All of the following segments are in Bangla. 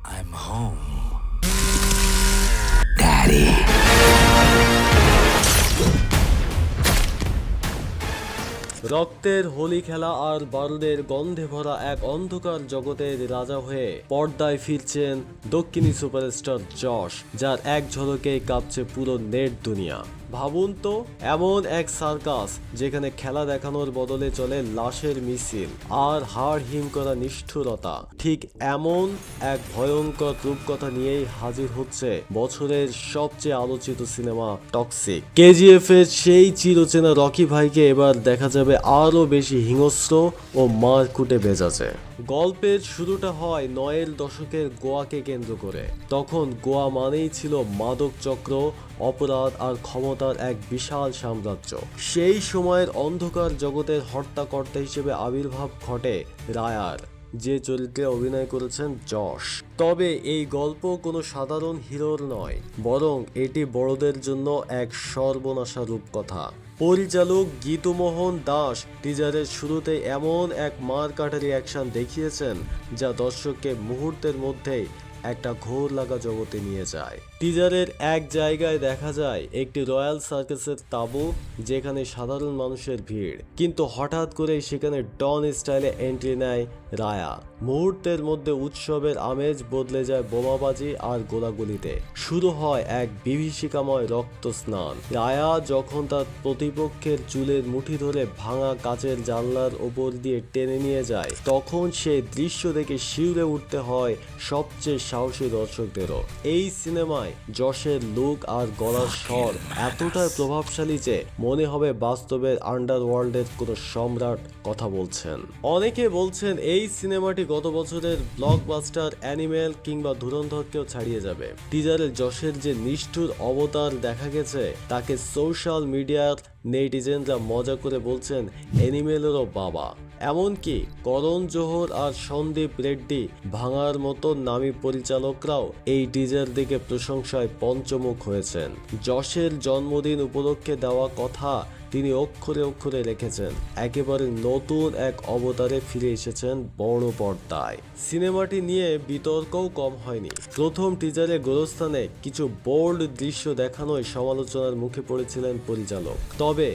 I'm home, Daddy. রক্তের হোলি খেলা আর বারুদের গন্ধে ভরা এক অন্ধকার জগতের রাজা হয়ে পর্দায় ফিরছেন দক্ষিণী সুপারস্টার যশ, যার এক ঝলকেই কাঁপছে পুরো নেট দুনিয়া। ভাবুন তো, এমন এক সার্কাস যেখানে খেলা দেখানোর বদলে চলে লাশের মিছিল আর হাড় হিম করা নিষ্ঠুরতা, ঠিক এমন এক ভয়ঙ্কর রূপকথা নিয়েই হাজির হচ্ছে বছরের সবচেয়ে আলোচিত সিনেমা টক্সিক। কেজিএফ এর সেই চিরচেনা রকি ভাইকে এবার দেখা যাবে আরো বেশি হিংস্র ও মারকুটে মেজাজে। গল্পের শুরুটা হয় ৯-এর দশকের গোয়াকে কেন্দ্র করে। তখন গোয়া মানেই ছিল মাদক চক্র, অপরাধ আর ক্ষমতার এক বিশাল সাম্রাজ্য। সেই সময়ের অন্ধকার জগতের হর্তাকর্তা হিসেবে আবির্ভাব ঘটে রায়ার, যে চরিত্রে অভিনয় করেছেন যশ। তবে এই গল্প কোনো সাধারণ হিরোর নয়, বরং এটি বড়দের জন্য এক সর্বনাশা রূপকথা। পরিচালক গীতুমোহন দাস টিজারের শুরুতে এমন এক মারকাটারি অ্যাকশন দেখিয়েছেন যা দর্শককে মুহূর্তের মধ্যেই একটা ঘোর লাগা জগতে নিয়ে যায়। টিজারের এক জায়গায় দেখা যায় একটি রয়্যাল সার্কাসের তাঁবু, যেখানে সাধারণ মানুষের ভিড়, কিন্তু হঠাৎ করেই সেখানে ডন স্টাইলে এন্ট্রি নেয় রায়া। মুহূর্তের মধ্যে উৎসবের আমেজ বদলে যায় বোমাবাজি আর গোলাগুলিতে। শুরু হয় এক বিভীষিকাময় রক্ত স্নান। রায়া যখন তার প্রতিপক্ষের চুলের মুঠি ধরে ভাঙা কাচের জানলার ওপর দিয়ে টেনে নিয়ে যায়, তখন সেই দৃশ্য দেখে শিউরে উঠতে হয় সবচেয়ে সাহসী দর্শকদেরও। এই সিনেমায় যশের লুক আর গলার স্বর এতটাই প্রভাবশালী যে মনে হবে বাস্তবের আন্ডারওয়ার্ল্ডের কোনো সম্রাট কথা বলছেন। অনেকে বলছেন এই সিনেমাটি গত বছরের ব্লকবাস্টার অ্যানিমেল কিংবা ধুরন্ধরকেও ছাড়িয়ে যাবে। টিজারে যশের যে নিষ্ঠুর অবতার দেখা গেছে, তাকে সোশ্যাল মিডিয়ার নেটিজেনরা মজা করে বলছেন অ্যানিমেলেরও বাবা। এমনকি করণ জোহর আর সন্দীপ রেড্ডি ভাঙার মতো নামী পরিচালকরাও এই টিজার দেখে প্রশংসায় পঞ্চমুখ হয়েছেন। যশের জন্মদিন উপলক্ষে দেওয়া কথা তিনি অক্ষরে অক্ষরে রেখেছেন। একেবারে নতুন এক অবতারে ফিরে এসেছেন বড় পর্দায়। সিনেমাটি নিয়ে বিতর্কও কম হয়নি। প্রথম টিজারে গোরস্থানে কিছু বোল্ড দৃশ্য দেখানোয় সমালোচনার মুখে পড়েছিলেন পরিচালক। তবে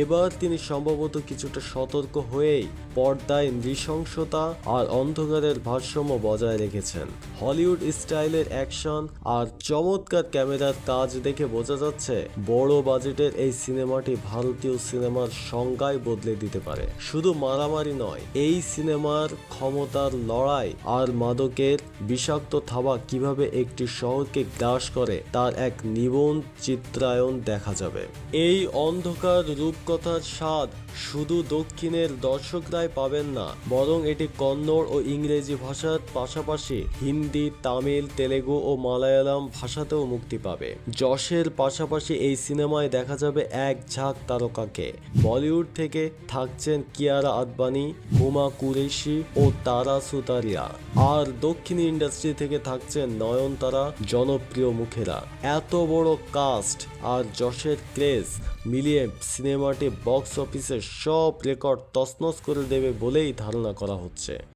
এবার তিনি সম্ভবত কিছুটা সতর্ক হয়েই পর্দায় নৃশংসতা আর অন্ধকারের ভারসাম্য বজায় রেখেছেন। হলিউড স্টাইলের অ্যাকশন আর চমৎকার ক্যামেরার কাজ দেখে বোঝা যাচ্ছে বড় বাজেটের এই সিনেমাটি ভারতীয় সিনেমার সংজ্ঞাই বদলে দিতে পারে। শুধু মারামারি নয়, এই সিনেমার ক্ষমতার লড়াই আর মাদকের বিষাক্ত থাবা কিভাবে একটি শহরকে গ্রাস করে তার এক নিবন্ধ চিত্রায়ন দেখা যাবে। এই অন্ধকার রূপকথার স্বাদ শুধু দক্ষিণের দর্শকরাই পাবেন না, বরং এটি কন্নড় ও ইংরেজি ভাষার পাশাপাশি হিন্দি, তামিল, তেলেগু ও মালায়ালাম ভাষাতেও মুক্তি পাবে। যশের পাশাপাশি এই সিনেমায় দেখা যাবে এক ঝাঁক তারকাকে। বলিউড থেকে থাকছেন কিয়ারা আদবানি, হুমা কুরেশি ও তারা সুতারিয়া, আর দক্ষিণী ইন্ডাস্ট্রি থেকে থাকছেন নয়নতারা, জনপ্রিয় মুখেরা। এত বড় কাস্ট আর যশের ক্রেজ মিলিয়ে সিনেমাটি বক্স অফিসে সব রেকর্ড তছনছ করে দেবে বলেই ধারণা করা হচ্ছে।